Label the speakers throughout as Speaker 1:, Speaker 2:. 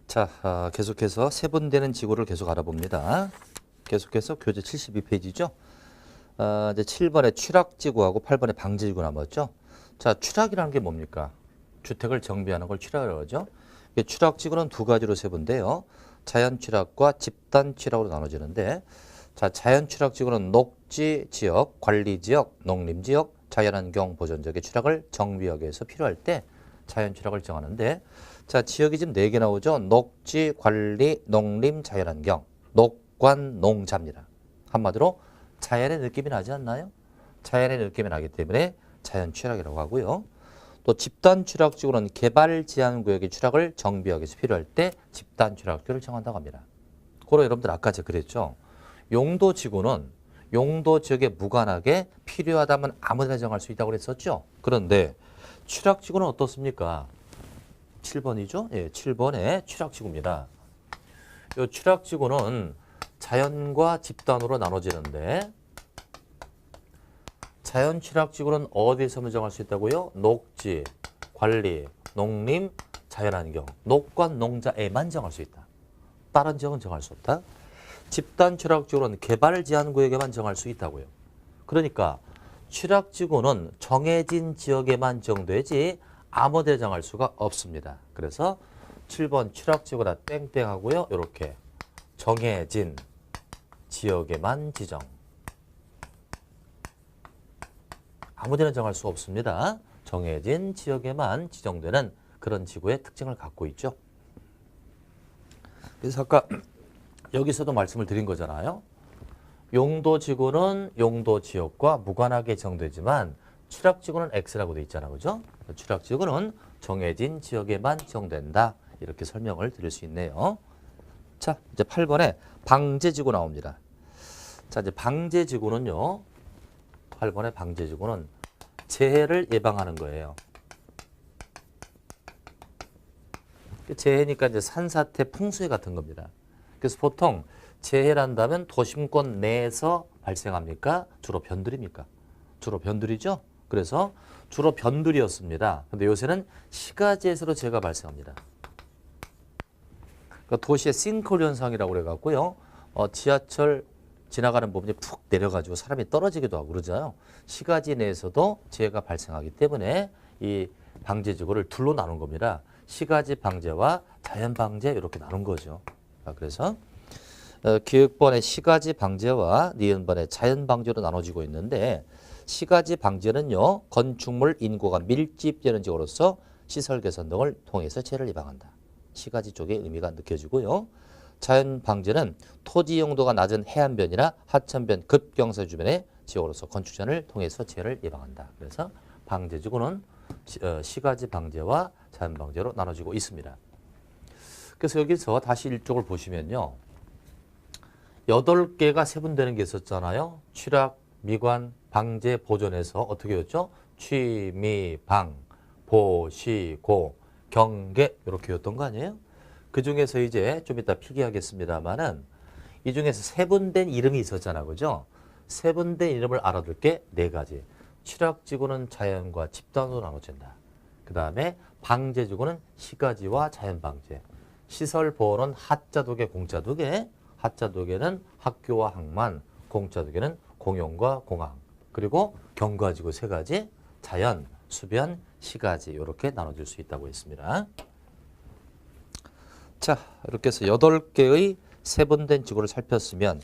Speaker 1: 자, 계속해서 세분되는 지구를 계속 알아봅니다. 계속해서 교재 72페이지죠. 이제 7번에 취락지구하고 8번에 방제지구 남았죠. 자, 취락이라는 게 뭡니까? 주택을 정비하는 걸 취락이라고 하죠. 취락지구는 두 가지로 세분돼요. 자연 취락과 집단 취락으로 나눠지는데, 자, 자연 취락지구는 녹지 지역, 관리 지역, 농림 지역, 자연환경 보전 지역의 취락을 정비하기 위해서 필요할 때 자연 취락을 정하는데, 자, 지역이 지금 4개 나오죠. 녹지, 관리, 농림, 자연환경, 녹관, 농자입니다. 한마디로 자연의 느낌이 나지 않나요? 자연의 느낌이 나기 때문에 자연 취락이라고 하고요. 또 집단 취락지구는 개발 제한 구역의 취락을 정비하기 위해서 필요할 때 집단 취락지구를 정한다고 합니다. 그럼 여러분들 아까 제가 그랬죠. 용도 지구는 용도 지역에 무관하게 필요하다면 아무데나 정할 수 있다고 그랬었죠. 그런데 취락지구는 어떻습니까? 7번이죠? 예, 7번의 취락지구입니다. 이 취락지구는 자연과 집단으로 나눠지는데 자연 취락지구는 어디에서 정할 수 있다고요? 녹지, 관리, 농림, 자연환경, 녹관, 농자에만 정할 수 있다. 다른 지역은 정할 수 없다. 집단 취락지구는 개발 제한 구역에만 정할 수 있다고요. 그러니까 취락지구는 정해진 지역에만 정되지 아무 데 정할 수가 없습니다. 그래서 7번 취락지구다 땡땡하고요. 이렇게 정해진 지역에만 지정. 아무 데나 정할 수 없습니다. 정해진 지역에만 지정되는 그런 지구의 특징을 갖고 있죠. 그래서 아까 여기서도 말씀을 드린 거잖아요. 용도지구는 용도지역과 무관하게 정되지만 취락지구는 X라고 돼 있잖아. 그죠? 취락지구는 정해진 지역에만 지정된다. 이렇게 설명을 드릴 수 있네요. 자, 이제 8번에 방제지구 나옵니다. 자, 이제 방제지구는요. 8번의 방제지구는 재해를 예방하는 거예요. 재해니까 이제 산사태, 풍수해 같은 겁니다. 그래서 보통 재해란다면 도심권 내에서 발생합니까? 주로 변두리입니까? 주로 변두리죠? 그래서 주로 변두리였습니다. 근데 요새는 시가지에서도 재해가 발생합니다. 그러니까 도시의 싱크홀 현상이라고 그래갖고요. 지하철 지나가는 부분이 푹 내려가지고 사람이 떨어지기도 하고 그러잖아요. 시가지 내에서도 재해가 발생하기 때문에 이 방제지구를 둘로 나눈 겁니다. 시가지 방제와 자연 방제 이렇게 나눈 거죠. 그래서 기역번의 시가지 방제와 니은번의 자연 방제로 나눠지고 있는데 시가지 방제는요. 건축물 인구가 밀집되는 지역으로서 시설 개선 등을 통해서 재해를 예방한다. 시가지 쪽에 의미가 느껴지고요. 자연 방제는 토지 용도가 낮은 해안변이나 하천변 급경사 주변의 지역으로서 건축전을 통해서 재해를 예방한다. 그래서 방제지구는 시가지 방제와 자연 방제로 나눠지고 있습니다. 그래서 여기서 다시 일쪽을 보시면요. 8개가 세분되는 게 있었잖아요. 취락, 미관, 방제, 보존에서 어떻게 였죠? 취, 미, 방, 보, 시, 고, 경계 이렇게 였던 거 아니에요? 그 중에서 이제 좀 이따 필기하겠습니다만은 이 중에서 세분된 이름이 있었잖아. 그죠? 세분된 이름을 알아둘 게 4가지. 취락지구는 자연과 집단으로 나눠진다. 그 다음에 방제지구는 시가지와 자연방제. 시설보호는 하자도계, 공자도계. 하자도계는 학교와 학만, 공자도계는 공용과 공항. 그리고 경과지구 3가지, 자연, 수변, 시가지 이렇게 나눠질 수 있다고 했습니다. 자, 이렇게 해서 8개의 세분된 지구를 살폈으면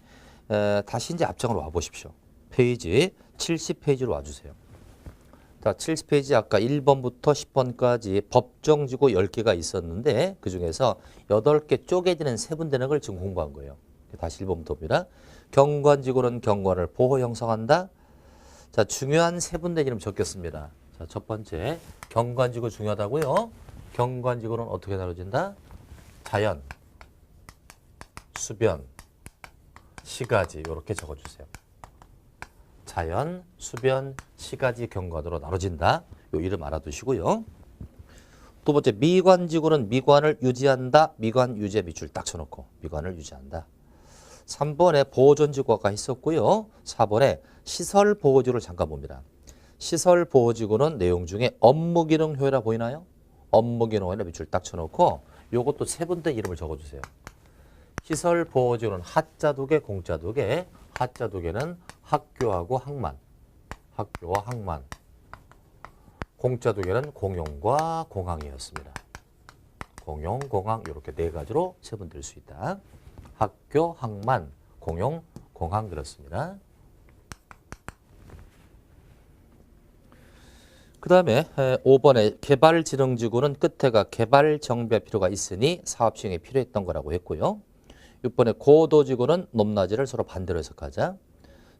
Speaker 1: 다시 이제 앞장으로 와보십시오. 페이지 70페이지로 와주세요. 자, 70페이지 아까 1번부터 10번까지 법정지구 10개가 있었는데 그중에서 8개 쪼개지는 세분되는 걸 지금 공부한 거예요. 다시 1번부터 봅니다. 경관지구는 경관을 보호 형성한다. 자, 중요한 세분된 이름 적겠습니다. 자, 첫 번째 경관지구 중요하다고요. 경관지구는 어떻게 나눠진다? 자연, 수변, 시가지 이렇게 적어주세요. 자연, 수변, 시가지 경관으로 나눠진다. 요 이름 알아두시고요. 두 번째 미관지구는 미관을 유지한다. 미관 유지에 밑줄 딱 쳐놓고 미관을 유지한다. 3번에 보존지구 아까 있었고요. 4번에 시설보호지구를 잠깐 봅니다. 시설보호지구는 내용 중에 업무기능 효율화 보이나요? 업무기능 효율화 밑줄 딱 쳐놓고 요것도 세분된 이름을 적어주세요. 시설보호지구는 하자 두 개, 공자 두 개. 하자 두 개는 학교하고 학만. 학교와 학만. 공자 두 개는 공용과 공항이었습니다. 공용, 공항 이렇게 네 가지로 세분될 수 있다. 학교, 학만, 공용, 공항 그렇습니다. 그 다음에 5번에 개발지능지구는 끝에가 개발 정비할 필요가 있으니 사업 시행에 필요했던 거라고 했고요. 6번에 고도지구는 높낮이를 서로 반대로 해석하자.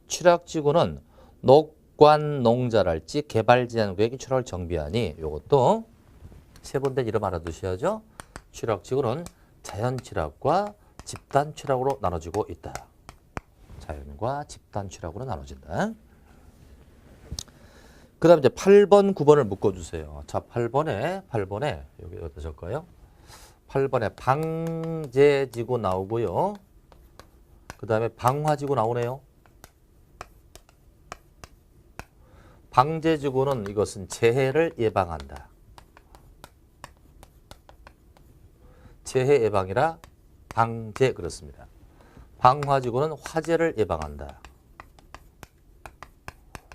Speaker 1: 취락지구는 녹관 농자랄지 개발 제한 구역이 추락을 정비하니 이것도 세분된 이름 알아두셔야죠. 취락지구는 자연 취락과 집단 취락으로 나눠지고 있다. 자연과 집단 취락으로 나눠진다. 그 다음에 이제 8번, 9번을 묶어주세요. 자, 8번에, 여기 어디다 적을까요? 8번에 방제지구 나오고요. 그 다음에 방화지구 나오네요. 방제지구는 이것은 재해를 예방한다. 재해 예방이라 방제 그렇습니다. 방화지구는 화재를 예방한다.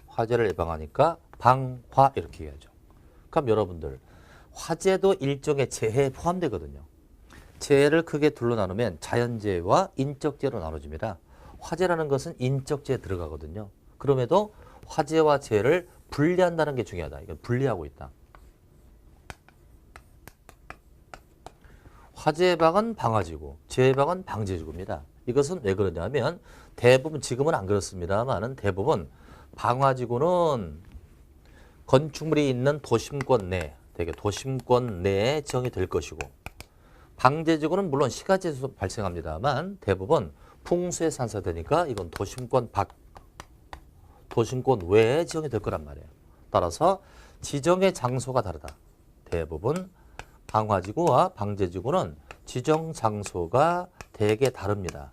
Speaker 1: 화재를 예방하니까 방화 이렇게 얘기하죠. 그럼 여러분들 화재도 일종의 재해에 포함되거든요. 재해를 크게 둘로 나누면 자연재해와 인적재해로 나눠집니다. 화재라는 것은 인적재해에 들어가거든요. 그럼에도 화재와 재해를 분리한다는 게 중요하다. 이건 분리하고 있다. 화재 예방은 방화지구, 재해 예방은 방제지구입니다. 이것은 왜 그러냐면 대부분 지금은 안 그렇습니다만은 대부분 방화지구는 건축물이 있는 도심권 내, 되게 도심권 내에 지정이 될 것이고 방제지구는 물론 시가지에서 발생합니다만 대부분 풍수에 산사되니까 이건 도심권 밖, 도심권 외에 지정이 될 거란 말이에요. 따라서 지정의 장소가 다르다. 대부분 방화지구와 방제지구는 지정 장소가 되게 다릅니다.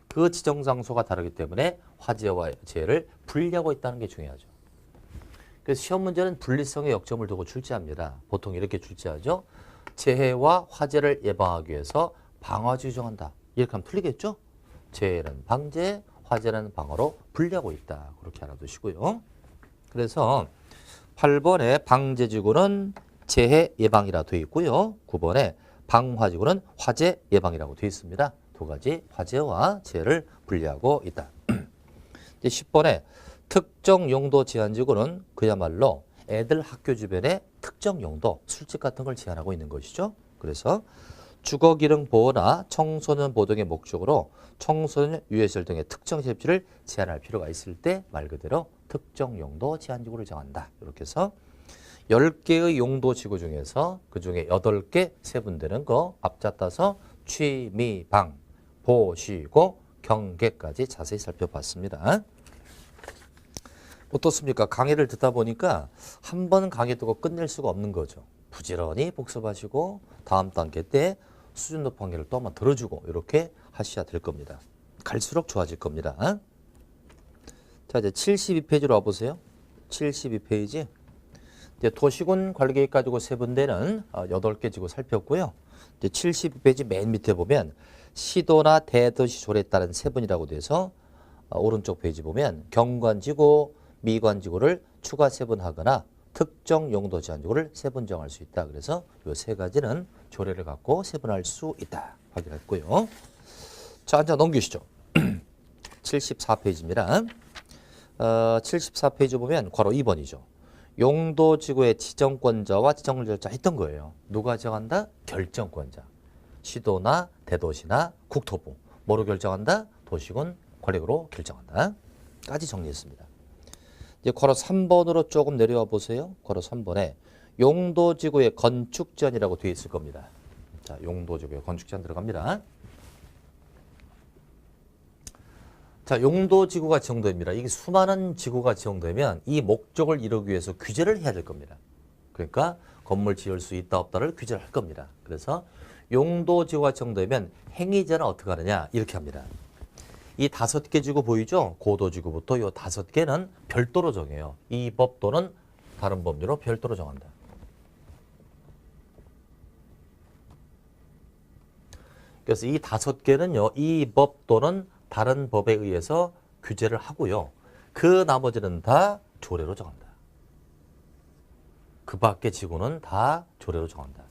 Speaker 1: 그 지정 장소가 다르기 때문에 화재와 재해를 분리하고 있다는 게 중요하죠. 그래서 시험 문제는 분리성에 역점을 두고 출제합니다. 보통 이렇게 출제하죠. 재해와 화재를 예방하기 위해서 방화지구 정한다. 이렇게 하면 틀리겠죠? 재해는 방제, 화재는 방어로 분리하고 있다. 그렇게 알아두시고요. 그래서 8번에 방제지구는 재해 예방이라 되어 있고요. 9번에 방화지구는 화재 예방이라고 되어 있습니다. 두 가지 화재와 재해를 분리하고 있다. 이제 10번에 특정 용도 제한지구는 그야말로 애들 학교 주변에 특정 용도, 술집 같은 걸 제한하고 있는 것이죠. 그래서 주거기능 보호나 청소년 보호 등의 목적으로 청소년 유해시설 등의 특정設備를 제한할 필요가 있을 때 말 그대로 특정 용도 제한지구를 정한다. 이렇게 해서 10개의 용도지구 중에서 그중에 8개 세분되는 거 앞자 따서 취미, 방, 보시고, 경계까지 자세히 살펴봤습니다. 어떻습니까? 강의를 듣다 보니까 한 번 강의 듣고 끝낼 수가 없는 거죠. 부지런히 복습하시고 다음 단계 때 수준 높은 강의를 또 한번 들어주고 이렇게 하셔야 될 겁니다. 갈수록 좋아질 겁니다. 자, 이제 72페이지로 와보세요. 72페이지. 이제 도시군 관리계획 가지고 세분되는 8개 지구 살폈고요. 이제 72페이지 맨 밑에 보면 시도나 대도시 조례에 따른 세분이라고 돼서 오른쪽 페이지 보면 경관지구, 미관지구를 추가 세분하거나 특정 용도 제한지구를 세분 정할 수 있다. 그래서 이 세 가지는 조례를 갖고 세분할 수 있다. 확인했고요. 자, 앉아 넘기시죠. 74페이지입니다. 74페이지 보면 괄호 2번이죠. 용도지구의 지정권자와 지정절차 했던 거예요. 누가 정한다? 결정권자. 시도나 대도시나 국토부. 뭐로 결정한다? 도시군 관리구로 결정한다. 까지 정리했습니다. 이제 괄호 3번으로 조금 내려와 보세요. 괄호 3번에 용도지구의 건축제한이라고 되어 있을 겁니다. 자, 용도지구의 건축제한 들어갑니다. 자, 용도지구가 지정됩니다. 이게 수많은 지구가 지정되면 이 목적을 이루기 위해서 규제를 해야 될 겁니다. 그러니까 건물 지을 수 있다 없다를 규제를 할 겁니다. 그래서 용도지구가 지정되면 행위자는 어떻게 하느냐 이렇게 합니다. 이 5개 지구 보이죠? 고도지구부터 이 5개는 별도로 정해요. 이 법 또는 다른 법률로 별도로 정한다. 그래서 이 5개는요. 이 법 또는 다른 법에 의해서 규제를 하고요. 그 나머지는 다 조례로 정한다. 그 밖의 지구는 다 조례로 정한다.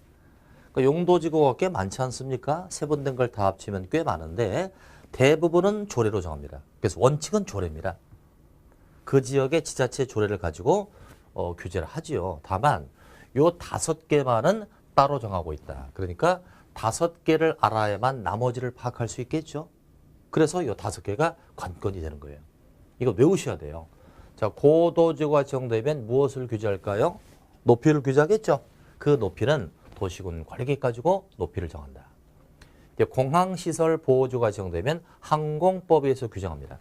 Speaker 1: 그러니까 용도지구가 꽤 많지 않습니까? 세분된 걸 다 합치면 꽤 많은데 대부분은 조례로 정합니다. 그래서 원칙은 조례입니다. 그 지역의 지자체 조례를 가지고 규제를 하지요. 다만 요 5개만은 따로 정하고 있다. 그러니까 5개를 알아야만 나머지를 파악할 수 있겠죠. 그래서 요 5개가 관건이 되는 거예요. 이거 외우셔야 돼요. 자, 고도지구가 지정되면 무엇을 규제할까요? 높이를 규제하겠죠. 그 높이는 도시군 관리계획 가지고 높이를 정한다. 공항시설 보호지구가 지정되면 항공법에 의해서 규정합니다.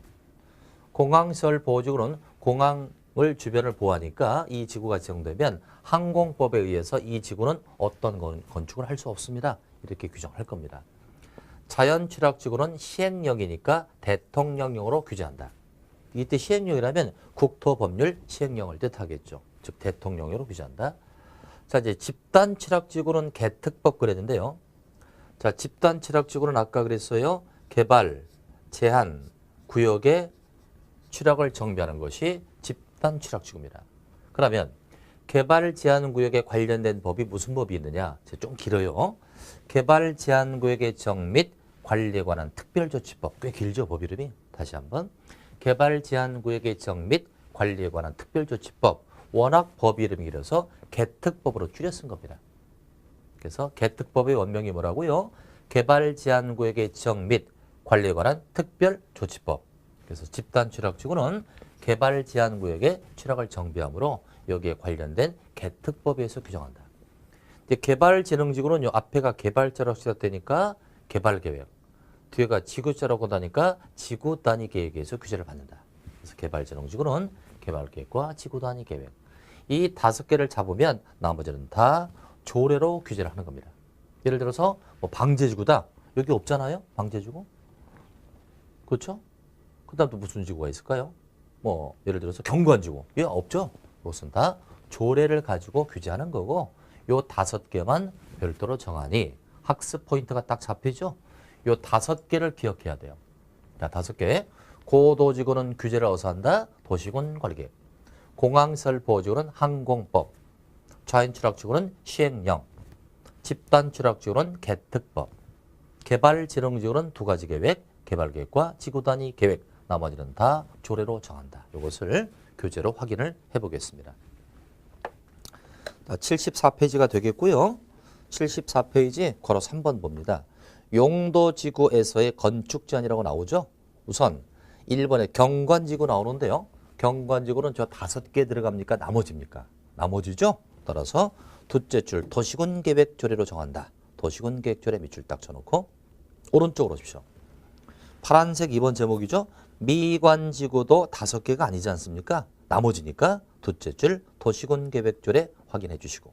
Speaker 1: 공항시설 보호지구는 공항을 주변을 보호하니까 이 지구가 지정되면 항공법에 의해서 이 지구는 어떤 건축을 할 수 없습니다. 이렇게 규정할 겁니다. 자연취락지구는 시행령이니까 대통령령으로 규제한다. 이때 시행령이라면 국토법률 시행령을 뜻하겠죠. 즉 대통령령으로 규제한다. 자, 이제 집단취락지구는 개특법 그랬는데요. 자, 집단취락지구는 아까 그랬어요. 개발, 제한, 구역의 취락을 정비하는 것이 집단취락지구입니다. 그러면 개발 제한 구역에 관련된 법이 무슨 법이 있느냐? 좀 길어요. 개발 제한 구역의 정 및 관리에 관한 특별조치법. 꽤 길죠, 법 이름이. 다시 한번. 개발 제한 구역의 정 및 관리에 관한 특별조치법. 워낙 법 이름이 길어서 개특법으로 줄여 쓴 겁니다. 그래서 개특법의 원명이 뭐라고요? 개발 제한 구역의 정 및 관리에 관한 특별조치법. 그래서 집단취락지구는 개발 제한 구역의 취락을 정비하므로 여기에 관련된 개특법에 의해서 규정한다. 이제 개발지능지구는 요 앞에가 개발자라고 시작되니까 개발계획, 뒤에가 지구자라고 하니까 지구단위계획에서 규제를 받는다. 그래서 개발지능지구는 개발계획과 지구단위계획. 이 5개를 잡으면 나머지는 다 조례로 규제를 하는 겁니다. 예를 들어서 뭐 방제지구다. 여기 없잖아요. 방제지구. 그렇죠? 그 다음 또 무슨 지구가 있을까요? 뭐 예를 들어서 경관지구. 예, 없죠. 이것은 다 조례를 가지고 규제하는 거고 요 5개만 별도로 정하니 학습 포인트가 딱 잡히죠. 요 5개를 기억해야 돼요. 자, 5개. 고도지구는 규제를 어디서 한다? 도시군 관리계획. 공항시설 보호지구는 항공법. 자연취락지구는 시행령. 집단취락지구는 개특법. 개발지능지구는 2가지 계획, 개발계획과 지구단위 계획. 나머지는 다 조례로 정한다. 이것을 교재로 확인을 해보겠습니다. 74페이지가 되겠고요. 74페이지 괄호 3번 봅니다. 용도지구에서의 건축제한이라고 나오죠. 우선 1번에 경관지구 나오는데요. 경관지구는 저 5개 들어갑니까? 나머지입니까? 나머지죠. 따라서 둘째 줄 도시군계획 조례로 정한다. 도시군계획 조례 밑줄 딱 쳐놓고 오른쪽으로 오십시오. 파란색 2번 제목이죠. 미관지구도 5개가 아니지 않습니까? 나머지니까 둘째 줄 도시군계획조례 확인해 주시고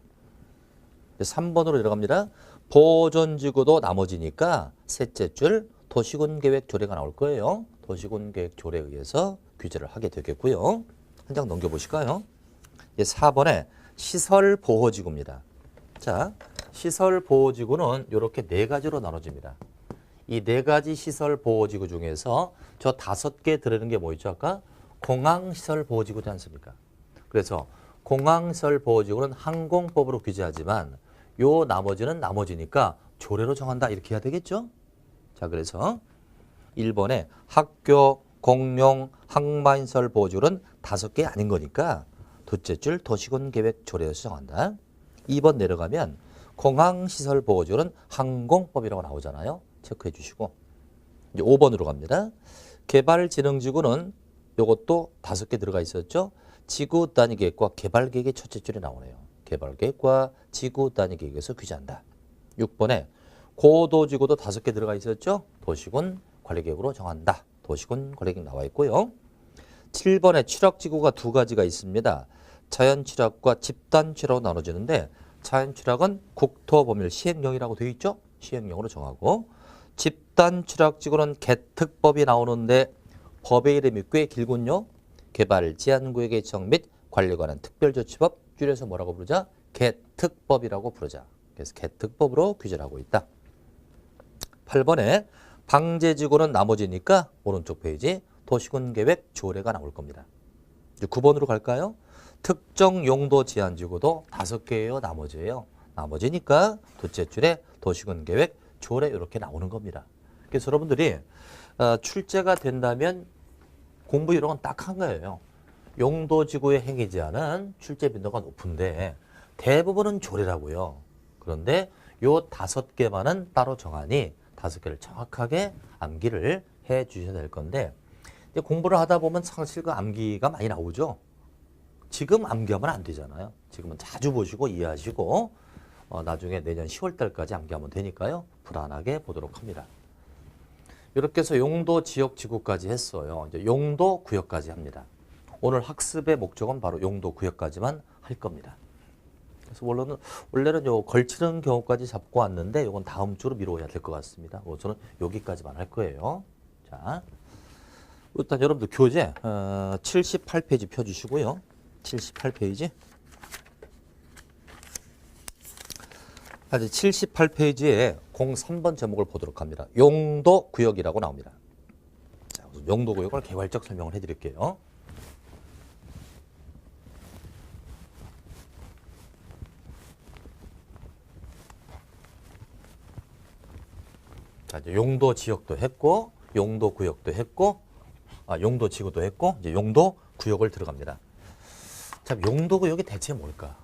Speaker 1: 3번으로 들어갑니다. 보존지구도 나머지니까 셋째 줄 도시군계획조례가 나올 거예요. 도시군계획조례에 의해서 규제를 하게 되겠고요. 한 장 넘겨보실까요? 4번에 시설보호지구입니다. 자, 시설보호지구는 이렇게 4가지로 나눠집니다. 이 4가지 시설보호지구 중에서 저 5개 들어있는 게 뭐 있죠? 아까 공항시설보호지구지 않습니까? 그래서 공항시설보호지구는 항공법으로 규제하지만 요 나머지는 나머지니까 조례로 정한다. 이렇게 해야 되겠죠? 자, 그래서 1번에 학교, 공용, 항만시설 보호지구는 5개 아닌 거니까 둘째 줄 도시군계획 조례에서 정한다. 2번 내려가면 공항시설보호지구는 항공법이라고 나오잖아요. 체크해 주시고 이제 5번으로 갑니다. 개발지능지구는 이것도 5개 들어가 있었죠. 지구단위계획과 개발계획의 첫째 줄에 나오네요. 개발계획과 지구단위계획에서 규제한다. 6번에 고도지구도 5개 들어가 있었죠. 도시군 관리계획으로 정한다. 도시군 관리계획 나와 있고요. 7번에 취락지구가 2가지가 있습니다. 자연취락과 집단취락으로 나눠지는데 자연취락은 국토법률 시행령이라고 되어 있죠. 시행령으로 정하고 집단취락지구는 개특법이 나오는데 법의 이름이 꽤 길군요. 개발 제한구역의 정 및 관리에 관한 특별조치법 줄여서 뭐라고 부르자? 개특법이라고 부르자. 그래서 개특법으로 규제를 하고 있다. 8번에 방제지구는 나머지니까 오른쪽 페이지 도시군계획 조례가 나올 겁니다. 이제 9번으로 갈까요? 특정 용도 제한지구도 5개예요. 나머지예요. 나머지니까 둘째 줄에 도시군계획 조례 이렇게 나오는 겁니다. 그래서 여러분들이 출제가 된다면 공부 이런 건 딱 한 거예요. 용도지구의 행위제한은 출제 빈도가 높은데 대부분은 조례라고요. 그런데 요 5개만은 따로 정하니 5개를 정확하게 암기를 해 주셔야 될 건데 이제 공부를 하다 보면 사실 그 암기가 많이 나오죠. 지금 암기하면 안 되잖아요. 지금은 자주 보시고 이해하시고 나중에 내년 10월 달까지 암기하면 되니까요. 불안하게 보도록 합니다. 이렇게 해서 용도 지역 지구까지 했어요. 이제 용도 구역까지 합니다. 오늘 학습의 목적은 바로 용도 구역까지만 할 겁니다. 그래서 원래는 요 걸치는 경우까지 잡고 왔는데 이건 다음 주로 미뤄야 될 것 같습니다. 저는 여기까지만 할 거예요. 자, 일단 여러분들 교재 78페이지 펴주시고요. 78페이지. 78페이지에 03번 제목을 보도록 합니다. 용도 구역이라고 나옵니다. 자, 용도 구역을 개괄적 설명을 해드릴게요. 자, 이제 용도 지역도 했고, 용도 구역도 했고, 용도 지구도 했고, 이제 용도 구역을 들어갑니다. 자, 용도 구역이 대체 뭘까?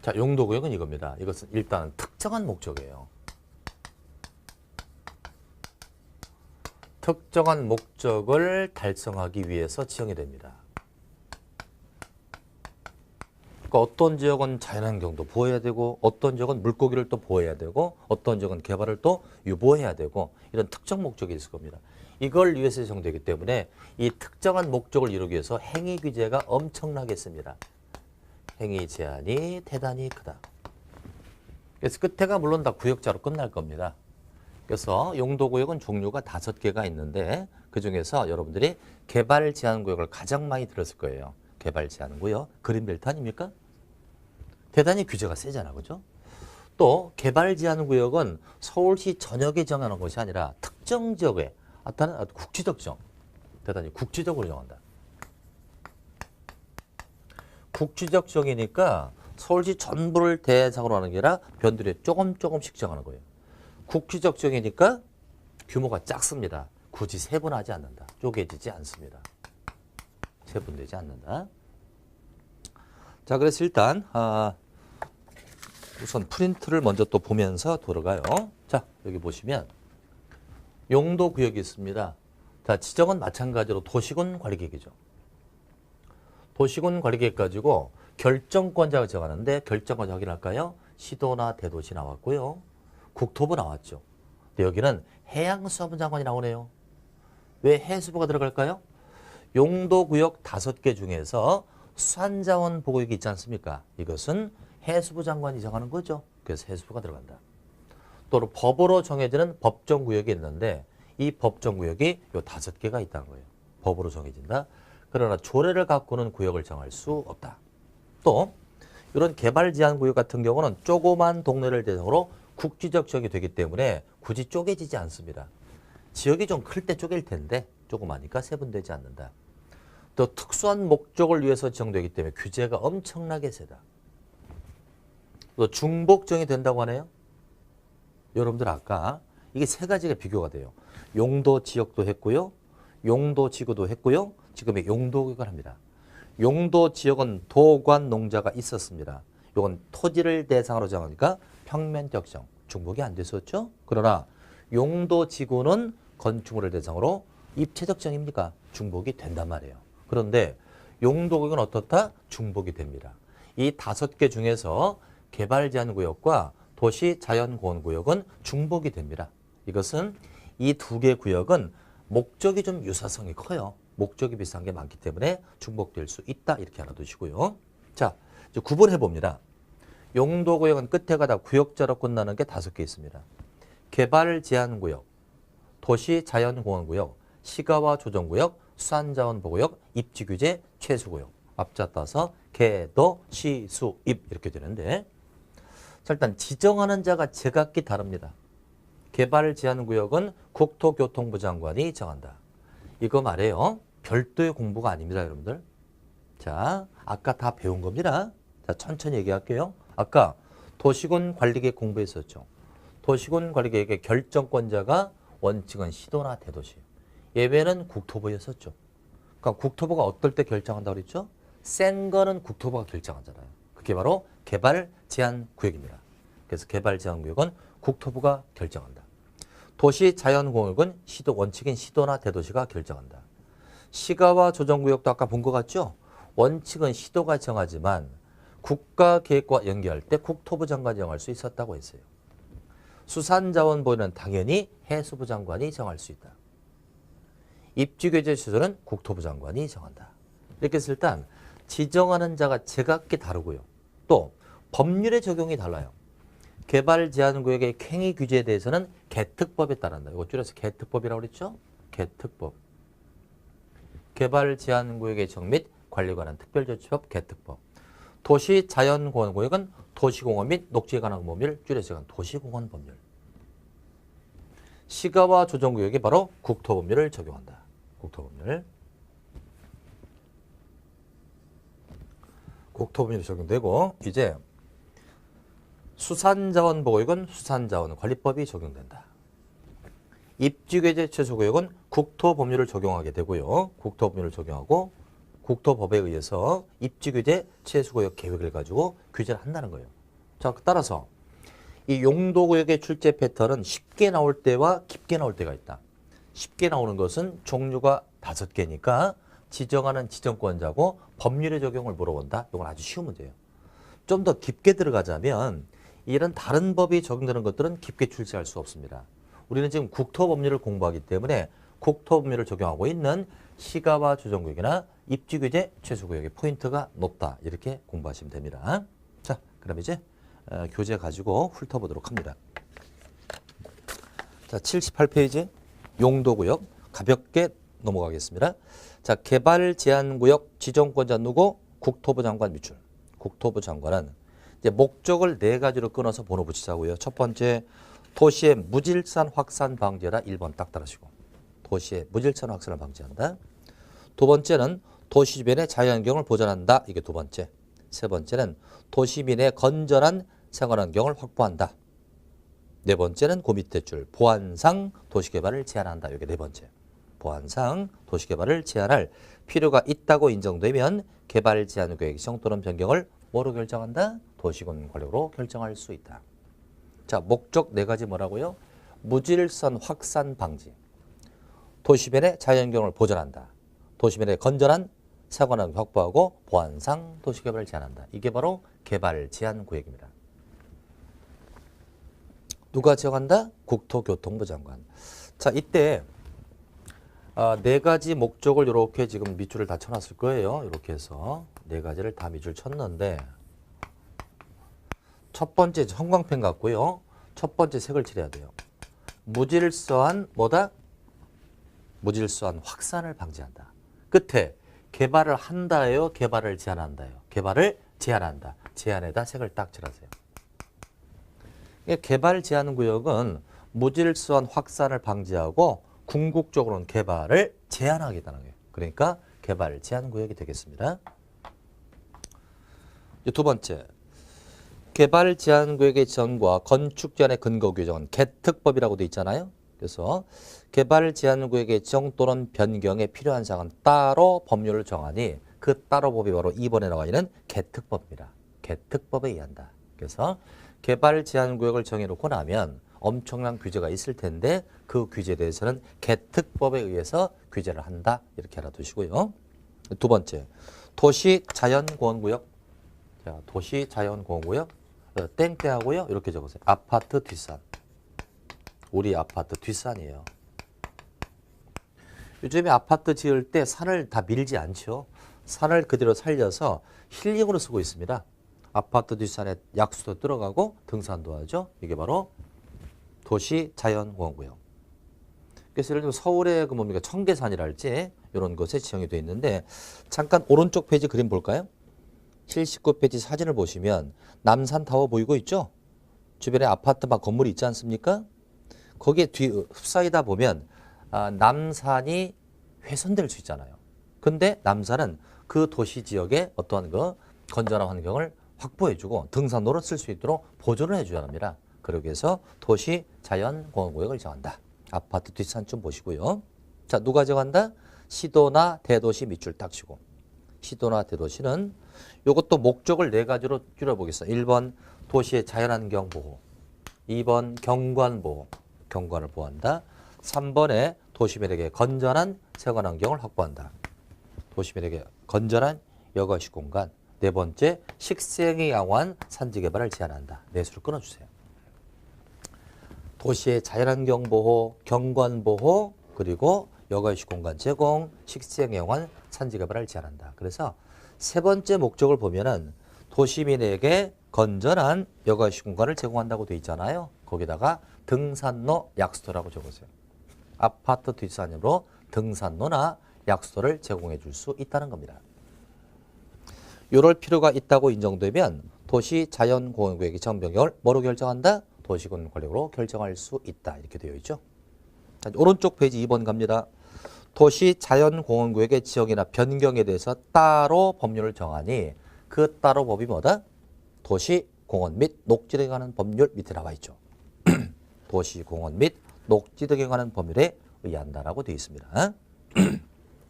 Speaker 1: 자, 용도 구역은 이겁니다. 이것은 일단 특정한 목적이에요. 특정한 목적을 달성하기 위해서 지정이 됩니다. 그러니까 어떤 지역은 자연환경도 보호해야 되고 어떤 지역은 물고기를 또 보호해야 되고 어떤 지역은 개발을 또 유보해야 되고 이런 특정 목적이 있을 겁니다. 이걸 위해서 지정되기 때문에 이 특정한 목적을 이루기 위해서 행위 규제가 엄청나게 씁니다. 행위 제한이 대단히 크다. 그래서 끝에가 물론 다 구역자로 끝날 겁니다. 그래서 용도구역은 종류가 5개가 있는데 그중에서 여러분들이 개발 제한 구역을 가장 많이 들었을 거예요. 개발 제한 구역, 그린벨트 아닙니까? 대단히 규제가 세잖아, 그죠? 또 개발 제한 구역은 서울시 전역에 정하는 것이 아니라 특정 지역에 나타나는 국지적 지정, 대단히 국지적으로 정한다. 국지적 지정이니까 서울시 전부를 대상으로 하는 게 아니라 변두리에 조금씩 정하는 거예요. 국지적 지정이니까 규모가 작습니다. 굳이 세분하지 않는다. 쪼개지지 않습니다. 세분되지 않는다. 자, 그래서 일단 우선 프린트를 먼저 또 보면서 돌아가요. 자, 여기 보시면 용도 구역이 있습니다. 자, 지정은 마찬가지로 도시군 관리계획이죠. 도시군 관리계획 가지고 결정권자가 정하는데 결정권자 확인할까요? 시도나 대도시 나왔고요. 국토부 나왔죠. 근데 여기는 해양수산부 장관이 나오네요. 왜 해수부가 들어갈까요? 용도구역 5개 중에서 수산자원 보호구역이 있지 않습니까? 이것은 해수부 장관이 정하는 거죠. 그래서 해수부가 들어간다. 또 법으로 정해지는 법정구역이 있는데 이 법정구역이 요 5개가 있다는 거예요. 법으로 정해진다. 그러나 조례를 갖고는 구역을 정할 수 없다. 또 이런 개발 제한 구역 같은 경우는 조그만 동네를 대상으로 국지적 지역이 되기 때문에 굳이 쪼개지지 않습니다. 지역이 좀 클 때 쪼갤 텐데 조그마니까 세분되지 않는다. 또 특수한 목적을 위해서 지정되기 때문에 규제가 엄청나게 세다. 또 중복정이 된다고 하네요. 여러분들 아까 이게 3가지가 비교가 돼요. 용도 지역도 했고요. 용도 지구도 했고요. 지금 용도구역을 합니다. 용도 지역은 도관 농자가 있었습니다. 이건 토지를 대상으로 정하니까 평면적 지정, 중복이 안 됐었죠. 그러나 용도 지구는 건축물을 대상으로 입체적 지정입니까? 중복이 된단 말이에요. 그런데 용도구역은 어떻다? 중복이 됩니다. 이 5개 중에서 개발 제한 구역과 도시 자연공원 구역은 중복이 됩니다. 이것은 이 2개 구역은 목적이 좀 유사성이 커요. 목적이 비슷한 게 많기 때문에 중복될 수 있다. 이렇게 알아두시고요. 자, 이제 9번 해봅니다. 용도구역은 끝에가 다 구역자로 끝나는 게 5개 있습니다. 개발 제한 구역, 도시 자연공원 구역, 시가와 조정구역, 수산자원 보호구역, 입지규제, 최수구역. 앞자 따서 개, 도, 시, 수, 입 이렇게 되는데 자, 일단 지정하는 자가 제각기 다릅니다. 개발 제한 구역은 국토교통부 장관이 정한다. 이거 말이에요. 별도의 공부가 아닙니다, 여러분들. 자, 아까 다 배운 겁니다. 자, 천천히 얘기할게요. 아까 도시군 관리계획 공부했었죠. 도시군 관리계획의 결정권자가 원칙은 시도나 대도시. 예외는 국토부였었죠. 그러니까 국토부가 어떨 때 결정한다고 그랬죠? 센 거는 국토부가 결정하잖아요. 그게 바로 개발 제한 구역입니다. 그래서 개발 제한 구역은 국토부가 결정한다. 도시 자연공역은 시도 원칙인 시도나 대도시가 결정한다. 시가와 조정구역도 아까 본 것 같죠? 원칙은 시도가 정하지만 국가계획과 연계할 때 국토부 장관이 정할 수 있었다고 했어요. 수산자원보유는 당연히 해수부 장관이 정할 수 있다. 입지규제 취소는 국토부 장관이 정한다. 이렇게 해서 일단 지정하는 자가 제각기 다르고요. 또 법률의 적용이 달라요. 개발 제한 구역의 행위 규제에 대해서는 개특법에 따른다. 이거 줄여서 개특법이라고 그랬죠? 개특법. 개발 제한 구역의 정 및 관리에 관한 특별조치법 개특법. 도시 자연공원 구역은 도시공원 및 녹지에 관한 법률 줄여서 도시공원 법률. 시가와 조정구역이 바로 국토법률을 적용한다. 국토법률. 국토법률이 적용되고 이제 수산자원보호구역은 수산자원관리법이 적용된다. 입지규제 취소구역은 국토법률을 적용하게 되고요. 국토법률을 적용하고 국토법에 의해서 입지규제 취소구역 계획을 가지고 규제를 한다는 거예요. 자, 따라서 이 용도구역의 출제 패턴은 쉽게 나올 때와 깊게 나올 때가 있다. 쉽게 나오는 것은 종류가 5개니까 지정하는 지정권자고 법률의 적용을 물어본다. 이건 아주 쉬운 문제예요. 좀 더 깊게 들어가자면 이런 다른 법이 적용되는 것들은 깊게 출제할 수 없습니다. 우리는 지금 국토법률을 공부하기 때문에 국토법률을 적용하고 있는 시가와 조정구역이나 입지규제 취소구역의 포인트가 높다. 이렇게 공부하시면 됩니다. 자, 그럼 이제 교재 가지고 훑어보도록 합니다. 자, 78페이지 용도구역 가볍게 넘어가겠습니다. 자, 개발 제한구역 지정권자 누구? 국토부 장관 밑줄. 국토부 장관은 이제 목적을 4가지로 끊어서 번호 붙이자고요. 첫 번째, 도시의 무질산 확산 방지해라. 1번 딱 따라하시고. 도시의 무질산 확산을 방지한다. 두 번째는 도시 주변의 자연환경을 보존한다. 이게 두 번째. 세 번째는 도시민의 건전한 생활환경을 확보한다. 네 번째는 그 밑에 줄 보안상 도시개발을 제한한다. 이게 네 번째. 보안상 도시개발을 제한할 필요가 있다고 인정되면 개발 제한 구역 지정 또는 변경을 뭐로 결정한다? 도시군 관리로 결정할 수 있다. 자, 목적 4가지 뭐라고요? 무질선 확산 방지, 도시변의 자연환경을 보존한다, 도시변의 건전한 생활환경 확보하고 보안상 도시개발을 제한한다. 이게 바로 개발 제한 구역입니다. 누가 정한다? 국토교통부 장관. 자, 이때 4가지 목적을 이렇게 지금 밑줄을 다 쳐놨을 거예요. 이렇게 해서 4가지를 다 밑줄 쳤는데 첫 번째 형광펜 같고요. 첫 번째 색을 칠해야 돼요. 무질서한 뭐다? 무질서한 확산을 방지한다. 끝에 개발을 한다예요? 개발을 제한한다예요? 개발을 제한한다. 제한에다 색을 딱 칠하세요. 개발 제한 구역은 무질서한 확산을 방지하고 궁극적으로는 개발을 제한하겠다는 거예요. 그러니까 개발 제한 구역이 되겠습니다. 두 번째, 개발 제한 구역의 지정과 건축 제한의 근거 규정은 개특법이라고 되어 있잖아요. 그래서 개발 제한 구역의 지정 또는 변경에 필요한 사항은 따로 법률을 정하니 그 따로 법이 바로 2번에 나와 있는 개특법입니다. 개특법에 의한다. 그래서 개발 제한 구역을 정해놓고 나면 엄청난 규제가 있을 텐데 그 규제에 대해서는 개특법에 의해서 규제를 한다. 이렇게 알아두시고요. 두 번째, 도시자연공원구역. 자, 도시자연공원구역 땡땡하고요. 이렇게 적으세요. 아파트 뒷산. 우리 아파트 뒷산이에요. 요즘에 아파트 지을 때 산을 다 밀지 않죠. 산을 그대로 살려서 힐링으로 쓰고 있습니다. 아파트 뒷산에 약수도 들어가고 등산도 하죠. 이게 바로 도시자연공원구역. 그래서 예를 들면 서울의 그 뭡니까 청계산이랄지 이런 것에 지정이 되어 있는데 잠깐 오른쪽 페이지 그림 볼까요? 79페이지 사진을 보시면 남산타워 보이고 있죠? 주변에 아파트 막 건물이 있지 않습니까? 거기에 뒤 흡사이다 보면 남산이 훼손될 수 있잖아요. 근데 남산은 그 도시 지역에 어떠한 그 건전한 환경을 확보해주고 등산로를 쓸 수 있도록 보존을 해줘야 합니다. 그러기 위해서 도시 자연공원구역을 정한다. 아파트 뒷산쯤 보시고요. 자, 누가 정한다? 시도나 대도시 밑줄 딱 치고. 시도나 대도시는 이것도 목적을 네 가지로 줄여보겠습니다. 1번 도시의 자연환경 보호, 2번 경관 보호, 경관을 보호한다. 3번에 도시민에게 건전한 생활환경을 확보한다. 도시민에게 건전한 여가식 공간. 네 번째, 식생에 양호한 산지 개발을 제한한다. 내수를 끊어주세요. 도시의 자연환경 보호, 경관 보호, 그리고 여가식 공간 제공, 식생에 양호한 산지 개발을 제한한다. 그래서 세 번째 목적을 보면은 도시민에게 건전한 여가식 공간을 제공한다고 돼 있잖아요. 거기다가 등산로 약수도라고 적으세요. 아파트 뒷산으로 등산로나 약수도를 제공해 줄 수 있다는 겁니다. 이럴 필요가 있다고 인정되면 도시 자연공원구역의 지정 변경을 뭐로 결정한다? 도시군 권력으로 결정할 수 있다. 이렇게 되어 있죠. 자, 오른쪽 페이지 2번 갑니다. 도시 자연공원구역의 지정이나 변경에 대해서 따로 법률을 정하니 그 따로 법이 뭐다? 도시공원 및 녹지 등에 관한 법률 밑에 나와 있죠. 도시공원 및 녹지 등에 관한 법률에 의한다라고 되어 있습니다.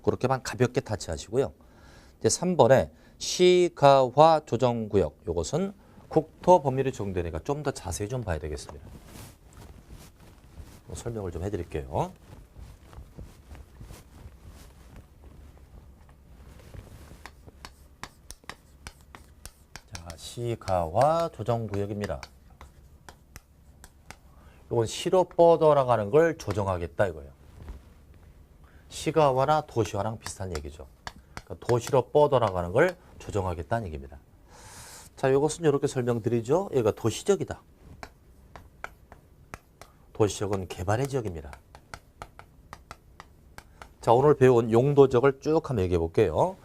Speaker 1: 그렇게만 가볍게 타치하시고요. 이제 3번에 시가화 조정구역, 이것은 국토법률이 적용되니까 좀 더 자세히 좀 봐야 되겠습니다. 설명을 좀 해드릴게요. 자, 시가화 조정구역입니다. 이건 시로 뻗어나가는 걸 조정하겠다 이거예요. 시가화나 도시화랑 비슷한 얘기죠. 그러니까 도시로 뻗어나가는 걸 조정하겠다는 얘기입니다. 자, 이것은 이렇게 설명드리죠. 여기가 도시적이다. 도시적은 개발의 지역입니다. 자, 오늘 배운 용도적을 쭉 한번 얘기해 볼게요.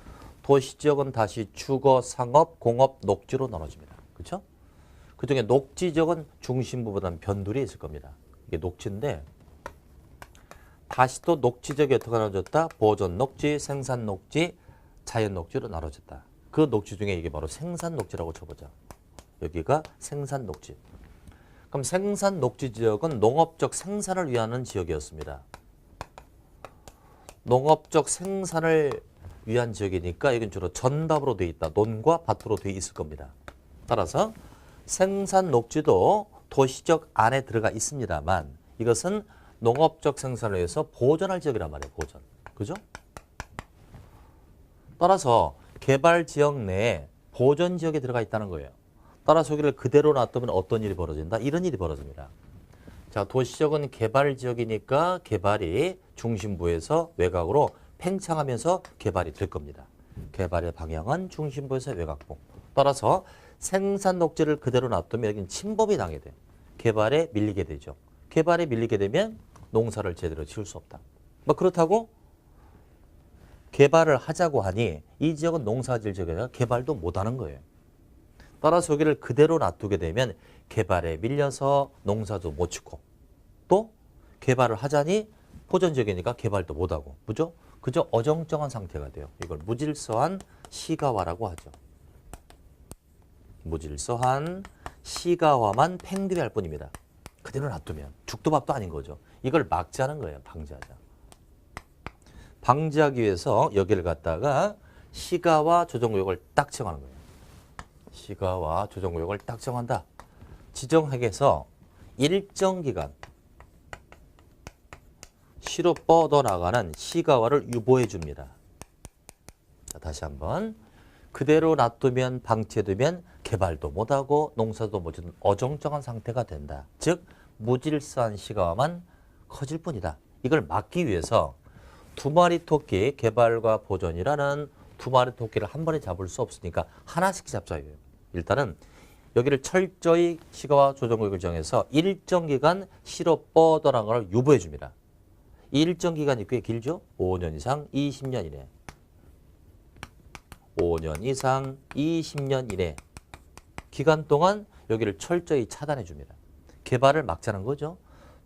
Speaker 1: 도시지역은 다시 주거, 상업, 공업, 녹지로 나눠집니다. 그렇죠? 그중에 녹지지역은 중심부보다는 변두리에 있을 겁니다. 이게 녹지인데 다시 또 녹지지역이 어떻게 나눠졌다? 보존 녹지, 생산 녹지, 자연 녹지로 나눠졌다. 그 녹지 중에 이게 바로 생산 녹지라고 쳐보자. 여기가 생산 녹지. 그럼 생산 녹지 지역은 농업적 생산을 위한 지역이었습니다. 농업적 생산을 위한 지역이니까 여긴 주로 전답으로 되어 있다. 논과 밭으로 되어 있을 겁니다. 따라서 생산 녹지도 도시적 안에 들어가 있습니다만 이것은 농업적 생산을 위해서 보존할 지역이란 말이에요. 보존. 그죠? 따라서 개발 지역 내에 보존 지역에 들어가 있다는 거예요. 따라서 여기를 그대로 놔두면 어떤 일이 벌어진다? 이런 일이 벌어집니다. 자, 도시적은 개발 지역이니까 개발이 중심부에서 외곽으로 팽창하면서 개발이 될 겁니다. 개발의 방향은 중심부에서 외곽부. 따라서 생산 녹지를 그대로 놔두면 여기는 침범이 당해 돼요. 개발에 밀리게 되죠. 개발에 밀리게 되면 농사를 제대로 지을 수 없다. 뭐 그렇다고 개발을 하자고 하니 이 지역은 농사질 지역이 아니라 개발도 못하는 거예요. 따라서 여기를 그대로 놔두게 되면 개발에 밀려서 농사도 못 짓고 또 개발을 하자니 보존 지역이니까 개발도 못하고 그죠? 그저 어정쩡한 상태가 돼요. 이걸 무질서한 시가화라고 하죠. 무질서한 시가화만 팽들이할 뿐입니다. 그대로 놔두면 죽도 밥도 아닌 거죠. 이걸 막자는 거예요. 방지하자. 방지하기 위해서 여기를 갖다가 시가화 조정구역을 딱 정하는 거예요. 시가화 조정구역을 딱 정한다. 지정학에서 일정 기간 시로 뻗어나가는 시가화를 유보해 줍니다. 자, 다시 한번. 그대로 놔두면 방치해두면 개발도 못하고 농사도 못 짓는 어정쩡한 상태가 된다. 즉 무질서한 시가화만 커질 뿐이다. 이걸 막기 위해서 두 마리 토끼 개발과 보존이라는 두 마리 토끼를 한 번에 잡을 수 없으니까 하나씩 잡자예요. 일단은 여기를 철저히 시가화 조정구역을 정해서 일정 기간 시로 뻗어나가는 걸 유보해 줍니다. 이 일정 기간이 꽤 길죠? 5년 이상 20년 이내. 5년 이상 20년 이내. 기간 동안 여기를 철저히 차단해 줍니다. 개발을 막자는 거죠.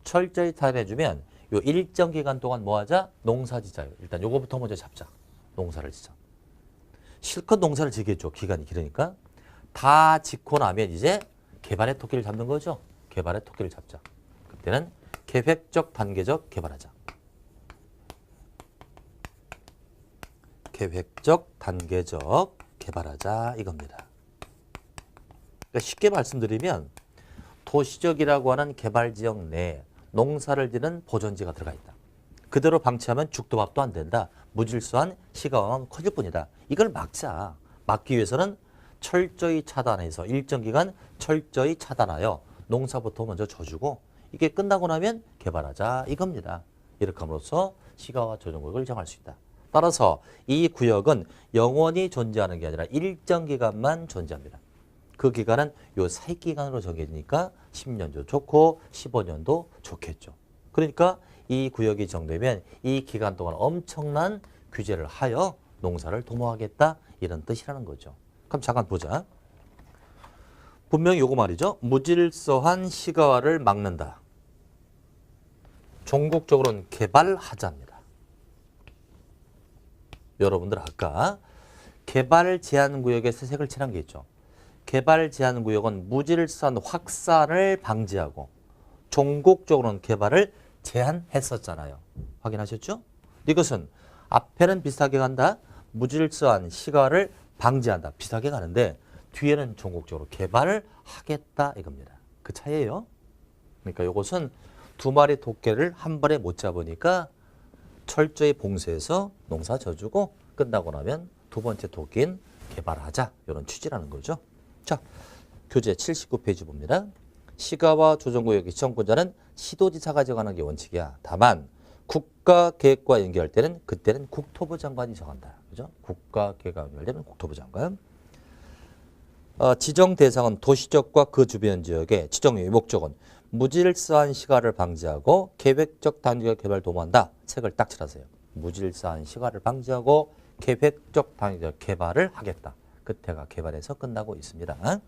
Speaker 1: 철저히 차단해 주면 요 일정 기간 동안 뭐 하자? 농사 지자요. 일단 요거부터 먼저 잡자. 농사를 지자. 실컷 농사를 지겠죠. 기간이 길으니까. 다 짓고 나면 이제 개발의 토끼를 잡는 거죠. 개발의 토끼를 잡자. 그때는 계획적 단계적 개발하자. 계획적 단계적 개발하자 이겁니다. 그러니까 쉽게 말씀드리면 도시적이라고 하는 개발지역 내에 농사를 지는 보존지가 들어가 있다. 그대로 방치하면 죽도 밥도 안 된다. 무질서한 시가화만 커질 뿐이다. 이걸 막자. 막기 위해서는 철저히 차단해서 일정 기간 철저히 차단하여 농사부터 먼저 줘주고 이게 끝나고 나면 개발하자 이겁니다. 이렇게 함으로써 시가와 조정구역을 정할 수 있다. 따라서 이 구역은 영원히 존재하는 게 아니라 일정 기간만 존재합니다. 그 기간은 요 사이 기간으로 정해지니까 10년도 좋고 15년도 좋겠죠. 그러니까 이 구역이 정되면 이 기간 동안 엄청난 규제를 하여 농사를 도모하겠다 이런 뜻이라는 거죠. 그럼 잠깐 보자. 분명히 요거 말이죠. 무질서한 시가화를 막는다. 종국적으로는 개발하자입니다. 여러분들 아까 개발 제한 구역에서 색을 칠한 게 있죠. 개발 제한 구역은 무질서한 확산을 방지하고 종국적으로는 개발을 제한했었잖아요. 확인하셨죠? 이것은 앞에는 비슷하게 간다. 무질서한 시가를 방지한다. 비슷하게 가는데 뒤에는 종국적으로 개발을 하겠다 이겁니다. 그 차이예요. 그러니까 이것은 두 마리 토끼를 한 번에 못 잡으니까 철저히 봉쇄해서 농사 져주고 끝나고 나면 두 번째 토끼인 개발하자 이런 취지라는 거죠. 자, 교재 79페이지 봅니다. 시가와 조정구역의 지정권자는 시도지사가 정하는 게 원칙이야. 다만 국가계획과 연계할 때는 그때는 국토부 장관이 정한다. 그죠? 국가계획과 연결되면 국토부 장관. 지정 대상은 도시적과 그 주변 지역의 지정의 목적은 무질서한 시가를 방지하고 계획적 단계적 개발 도모한다. 책을 딱 칠하세요. 무질서한 시가를 방지하고 계획적 단계적 개발을 하겠다. 끝에가 개발해서 끝나고 있습니다. 자,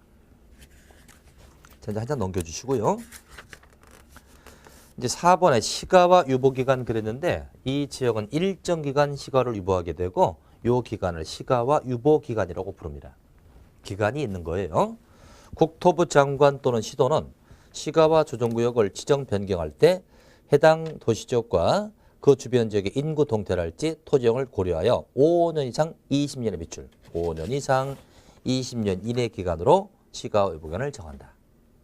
Speaker 1: 이제 한 장 넘겨주시고요. 이제 4번에 시가와 유보기간 그랬는데 이 지역은 일정 기간 시가를 유보하게 되고 이 기간을 시가와 유보기간이라고 부릅니다. 기간이 있는 거예요. 국토부 장관 또는 시도는 시가와 조정구역을 지정 변경할 때 해당 도시지역과 그 주변 지역의 인구 동태랄지 토지형을 고려하여 5년 이상 20년의 밑줄 5년 이상 20년 이내 기간으로 시가와 유보기간을 정한다.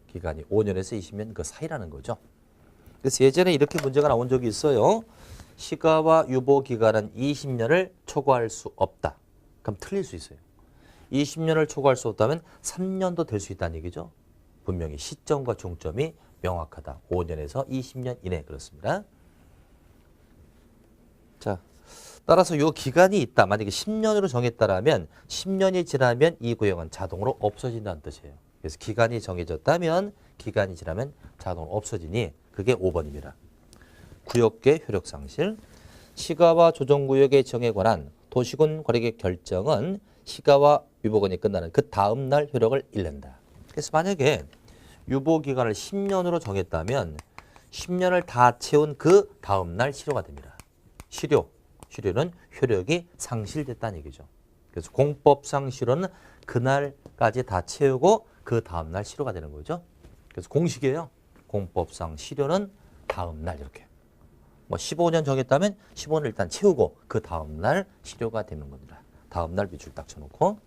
Speaker 1: 기간이 5년에서 20년 그 사이라는 거죠. 그래서 예전에 이렇게 문제가 나온 적이 있어요. 시가와 유보기간은 20년을 초과할 수 없다. 그럼 틀릴 수 있어요. 20년을 초과할 수 없다면 3년도 될 수 있다는 얘기죠. 분명히 시점과 중점이 명확하다. 5년에서 20년 이내 그렇습니다. 자, 따라서 이 기간이 있다. 만약에 10년으로 정했다라면 10년이 지나면 이 구역은 자동으로 없어진다는 뜻이에요. 그래서 기간이 정해졌다면 기간이 지나면 자동으로 없어지니 그게 5번입니다. 구역계 효력 상실. 시가와 조정구역의 정에 관한 도시군 관리계획 결정은 시가와 유보기간이 끝나는 그 다음 날 효력을 잃는다. 그래서 만약에 유보기간을 10년으로 정했다면 10년을 다 채운 그 다음 날 실효가 됩니다. 실효는 효력이 상실됐다는 얘기죠. 그래서 공법상 실효는 그날까지 다 채우고 그 다음 날 실효가 되는 거죠. 그래서 공식이에요. 공법상 실효는 다음 날 이렇게. 뭐 15년 정했다면 15년 일단 채우고 그 다음 날 실효가 되는 겁니다. 다음 날 밑줄 딱 쳐놓고.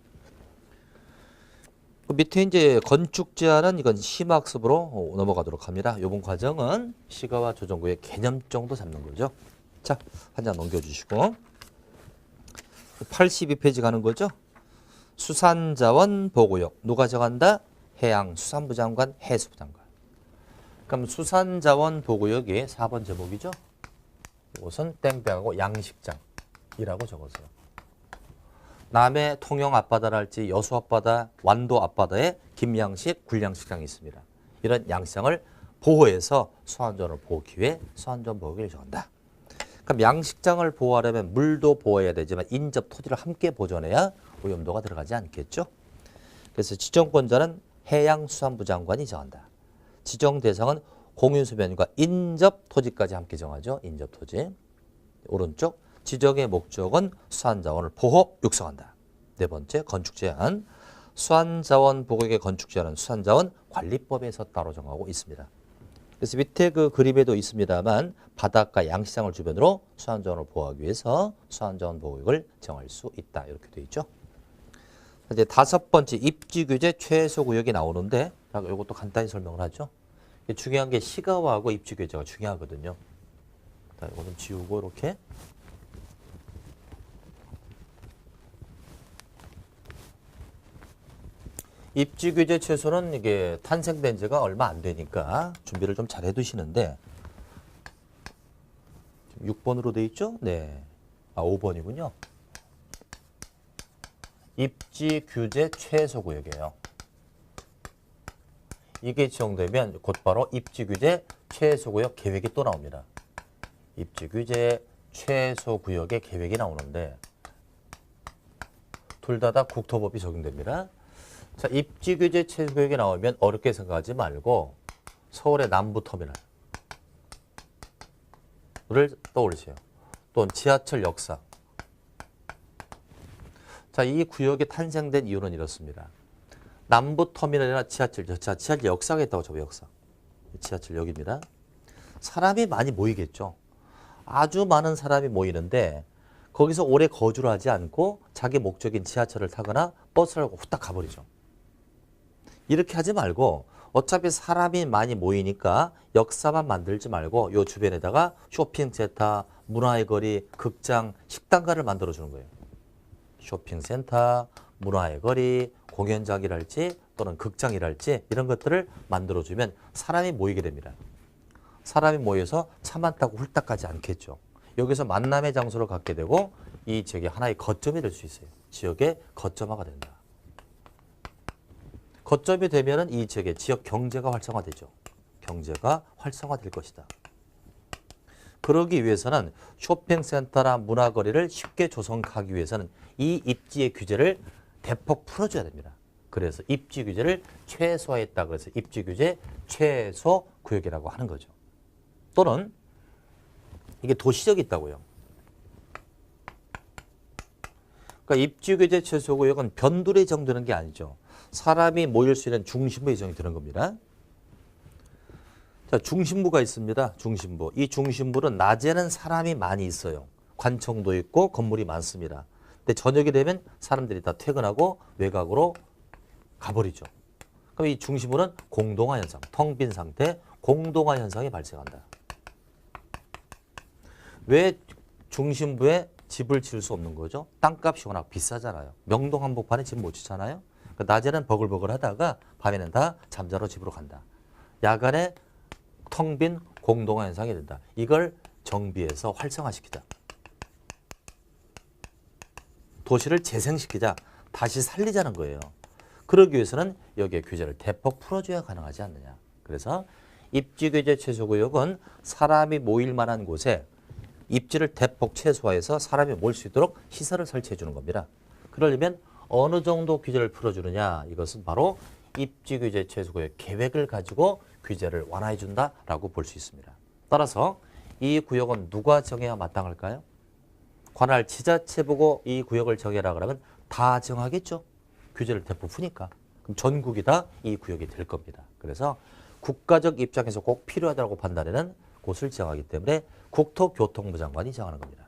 Speaker 1: 그 밑에 이제 건축 제한은 이건 심학습으로 넘어가도록 합니다. 이번 과정은 시가와 조정구의 개념 정도 잡는 거죠. 자, 한 장 넘겨주시고 82페이지 가는 거죠. 수산자원 보호구역 누가 정한다? 해양수산부 장관, 해수부 장관. 그럼 수산자원 보호구역이 4번 제목이죠. 이것은 땡땡하고 양식장이라고 적었어요. 남해 통영 앞바다랄지 여수 앞바다, 완도 앞바다에 김양식, 굴양식장이 있습니다. 이런 양식장을 보호해서 수산자원을 보호하기 위해 수산자원 보호구역을 정한다. 그럼 양식장을 보호하려면 물도 보호해야 되지만 인접 토지를 함께 보존해야 오염도가 들어가지 않겠죠. 그래서 지정권자는 해양수산부 장관이 정한다. 지정 대상은 공유수면과 인접 토지까지 함께 정하죠. 인접 토지. 오른쪽 지정의 목적은 수산자원을 보호, 육성한다. 네 번째 건축 제한. 수산자원 보호의 건축 제한은 수산자원 관리법에서 따로 정하고 있습니다. 그래서 밑에 그 그림에도 있습니다만 바닷가 양식장을 주변으로 수산자원을 보호하기 위해서 수산자원 보호구역을 정할 수 있다. 이렇게 되어 있죠. 이제 다섯 번째 입지 규제 최소 구역이 나오는데 이것도 간단히 설명을 하죠. 중요한 게 시가화하고 입지 규제가 중요하거든요. 자, 이거 좀 지우고 이렇게. 입지 규제 최소는 이게 탄생된 지가 얼마 안 되니까 준비를 좀 잘 해두시는데 6번으로 돼 있죠? 네. 5번이군요. 입지 규제 최소 구역이에요. 이게 지정되면 곧바로 입지 규제 최소 구역 계획이 또 나옵니다. 입지 규제 최소 구역의 계획이 나오는데 둘 다 국토법이 적용됩니다. 자, 입지 규제 최소 구역이 나오면 어렵게 생각하지 말고 서울의 남부터미널을 떠올리세요. 또는 지하철 역사. 자, 이 구역이 탄생된 이유는 이렇습니다. 남부터미널이나 지하철 역사가 있다고 저 역사. 지하철역입니다. 사람이 많이 모이겠죠. 아주 많은 사람이 모이는데 거기서 오래 거주를 하지 않고 자기 목적인 지하철을 타거나 버스를 타고 후딱 가버리죠. 이렇게 하지 말고 어차피 사람이 많이 모이니까 역사만 만들지 말고 요 주변에다가 쇼핑센터, 문화의 거리, 극장, 식당가를 만들어주는 거예요. 쇼핑센터, 문화의 거리, 공연장이랄지 또는 극장이랄지 이런 것들을 만들어주면 사람이 모이게 됩니다. 사람이 모여서 차만 타고 훌딱 가지 않겠죠. 여기서 만남의 장소를 갖게 되고 이 지역이 하나의 거점이 될 수 있어요. 지역의 거점화가 된다. 거점이 되면은 이 지역의 지역 경제가 활성화되죠. 경제가 활성화될 것이다. 그러기 위해서는 쇼핑센터나 문화거리를 쉽게 조성하기 위해서는 이 입지의 규제를 대폭 풀어줘야 됩니다. 그래서 입지 규제를 최소화했다. 그래서 입지 규제 최소 구역이라고 하는 거죠. 또는 이게 도시적이 있다고요. 그러니까 입지 규제 최소 구역은 변두리에 정되는 게 아니죠. 사람이 모일 수 있는 중심부에 정되는 겁니다. 자, 중심부가 있습니다. 중심부. 이 중심부는 낮에는 사람이 많이 있어요. 관청도 있고 건물이 많습니다. 근데 저녁이 되면 사람들이 다 퇴근하고 외곽으로 가버리죠. 그럼 이 중심부는 공동화 현상, 텅 빈 상태, 공동화 현상이 발생한다. 왜 중심부에 집을 지을 수 없는 거죠? 땅값이 워낙 비싸잖아요. 명동 한복판에 집 못 짓잖아요. 그러니까 낮에는 버글버글 하다가 밤에는 다 잠자러 집으로 간다. 야간에 텅 빈 공동화 현상이 된다. 이걸 정비해서 활성화시키자. 도시를 재생시키자. 다시 살리자는 거예요. 그러기 위해서는 여기에 규제를 대폭 풀어줘야 가능하지 않느냐. 그래서 입지 규제 최소구역은 사람이 모일 만한 곳에 입지를 대폭 최소화해서 사람이 모일 수 있도록 시설을 설치해 주는 겁니다. 그러려면 어느 정도 규제를 풀어주느냐. 이것은 바로 입지 규제 최소구역 계획을 가지고 규제를 완화해 준다라고 볼 수 있습니다. 따라서 이 구역은 누가 정해야 마땅할까요? 관할 지자체 보고 이 구역을 정해라 그러면 다 정하겠죠. 규제를 대폭 푸니까. 그럼 전국이 다 이 구역이 될 겁니다. 그래서 국가적 입장에서 꼭 필요하다고 판단하는 곳을 정하기 때문에 국토교통부 장관이 정하는 겁니다.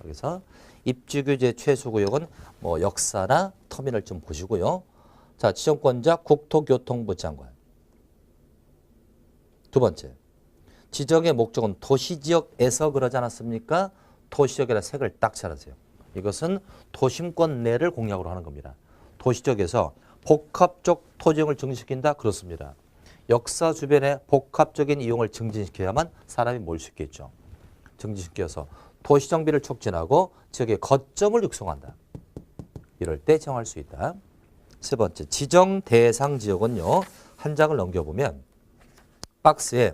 Speaker 1: 여기서 입지규제 최소구역은 뭐 역사나 터미널 좀 보시고요. 자, 지정권자 국토교통부 장관. 두 번째, 지정의 목적은 도시지역에서 그러지 않았습니까? 도시지역에다 색을 딱 잘하세요. 이것은 도심권 내를 공약으로 하는 겁니다. 도시지역에서 복합적 토지용을 증진시킨다? 그렇습니다. 역사 주변에 복합적인 이용을 증진시켜야만 사람이 모일 수 있겠죠. 증진시켜서 도시정비를 촉진하고 지역의 거점을 육성한다. 이럴 때 정할 수 있다. 세 번째, 지정 대상 지역은요. 한 장을 넘겨보면 박스에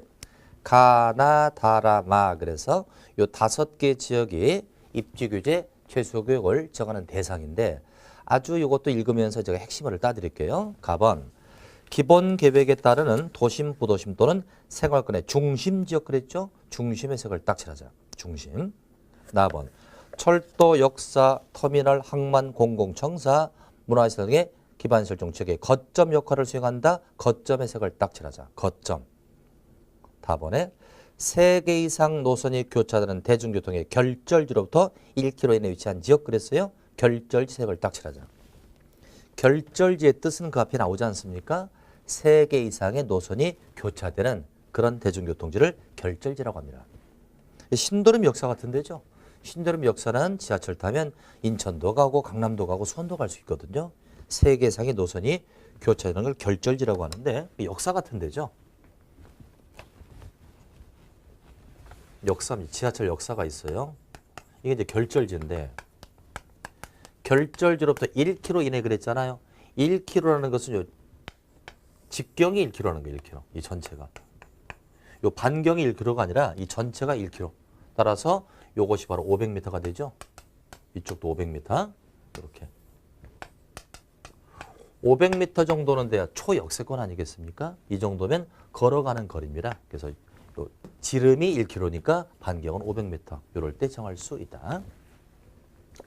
Speaker 1: 가나다라마 그래서 요 5개 지역이 입지규제 최소교육을 정하는 대상인데 아주 이것도 읽으면서 제가 핵심을 따드릴게요. 가번 기본 계획에 따르는 도심, 부도심 또는 생활권의 중심 지역 그랬죠? 중심의 색을 딱 칠하자. 중심. 나번 철도, 역사, 터미널, 항만, 공공청사, 문화시설 등의 기반설정 지역의 거점 역할을 수행한다. 거점의 색을 딱 칠하자. 거점. 다번에 3개 이상 노선이 교차되는 대중교통의 결절지로부터 1km 이내에 위치한 지역 그랬어요. 결절지 색을 딱 칠하자. 결절지의 뜻은 그 앞에 나오지 않습니까? 3개 이상의 노선이 교차되는 그런 대중교통지를 결절지라고 합니다. 신도림 역사 같은 데죠. 신도림 역사는 지하철 타면 인천도 가고 강남도 가고 수원도 갈 수 있거든요. 3개 이상의 노선이 교차되는 걸 결절지라고 하는데 역사 같은 데죠. 역사, 지하철 역사가 있어요. 이게 이제 결절지인데 결절지로부터 1km 이내 그랬잖아요. 1km라는 것은 요 직경이 1km라는 거예요. 1km. 이 전체가. 요 반경이 1km가 아니라 이 전체가 1km. 따라서 요것이 바로 500m가 되죠. 이쪽도 500m. 이렇게. 500m 정도는 돼야 초역세권 아니겠습니까? 이 정도면 걸어가는 거리입니다. 그래서 요 지름이 1km니까 반경은 500m. 이럴 때 정할 수 있다.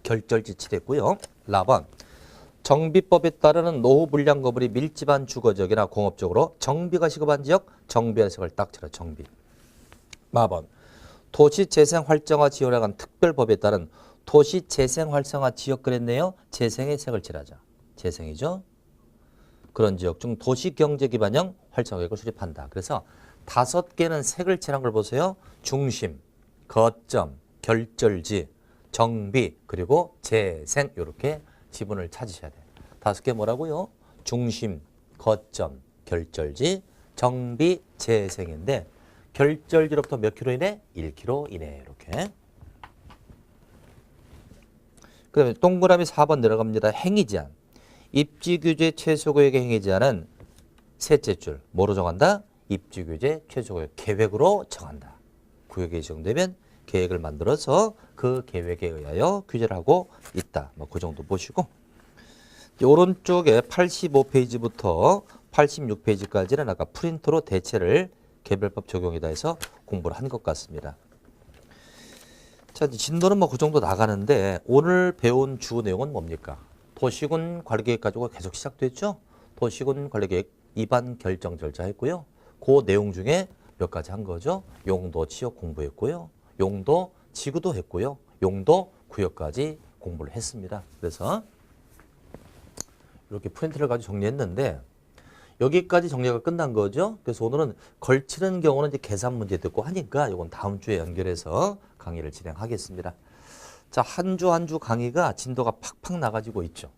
Speaker 1: 결절지 칠했고요. 라번. 정비법에 따르는 노후 불량 거물이 밀집한 주거지역이나 공업적으로 정비가 시급한 지역, 정비의 색을 딱 칠하. 정비. 마번. 도시재생 활성화 지원에 관한 특별법에 따른 도시재생 활성화 지역 그랬네요. 재생의 색을 칠하자. 재생이죠. 그런 지역 중 도시경제기반형 활성화계획을 수립한다. 그래서 5개는 색을 칠한 걸 보세요. 중심, 거점, 결절지, 정비, 그리고 재생 이렇게 지분을 찾으셔야 돼요. 5개 뭐라고요? 중심, 거점, 결절지, 정비, 재생인데 결절지로부터 몇 킬로 이내? 1km 이내 이렇게. 그 다음에 동그라미 4번 내려갑니다. 행위제한. 입지규제 최소구역의 행위제한은 셋째 줄 뭐로 정한다? 입지규제 최소구역 계획으로 정한다. 구역이 지정되면 계획을 만들어서 그 계획에 의하여 규제를 하고 있다. 뭐 그 정도 보시고 오른쪽에 85페이지부터 86페이지까지는 아까 프린터로 대체를 개별법 적용이다 해서 공부를 한 것 같습니다. 자, 진도는 뭐 그 정도 나가는데 오늘 배운 주 내용은 뭡니까? 도시군 관리계획 가지고 계속 시작됐죠? 도시군 관리계획 입안 결정 절차 했고요. 그 내용 중에 몇 가지 한 거죠. 용도 지역 공부했고요. 용도 지구도 했고요. 용도 구역까지 공부를 했습니다. 그래서 이렇게 프린트를 가지고 정리했는데 여기까지 정리가 끝난 거죠. 그래서 오늘은 걸치는 경우는 이제 계산 문제 듣고 하니까 이건 다음 주에 연결해서 강의를 진행하겠습니다. 자, 한 주 한 주 강의가 진도가 팍팍 나가지고 있죠.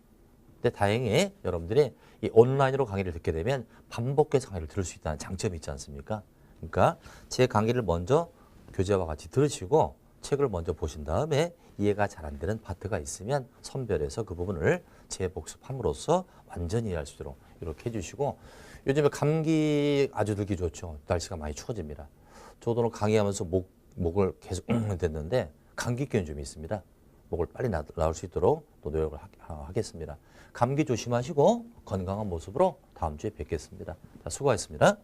Speaker 1: 근데 다행히 여러분들이 이 온라인으로 강의를 듣게 되면 반복해서 강의를 들을 수 있다는 장점이 있지 않습니까? 그러니까 제 강의를 먼저 교재와 같이 들으시고 책을 먼저 보신 다음에 이해가 잘 안 되는 파트가 있으면 선별해서 그 부분을 재복습함으로써 완전히 이해할 수 있도록 이렇게 해주시고 요즘에 감기 아주 들기 좋죠. 날씨가 많이 추워집니다. 저도 오늘 강의하면서 목을 계속 됐는데 감기병이 좀 있습니다. 목을 빨리 나올 수 있도록 또 노력을 하겠습니다. 감기 조심하시고 건강한 모습으로 다음 주에 뵙겠습니다. 자, 수고하셨습니다.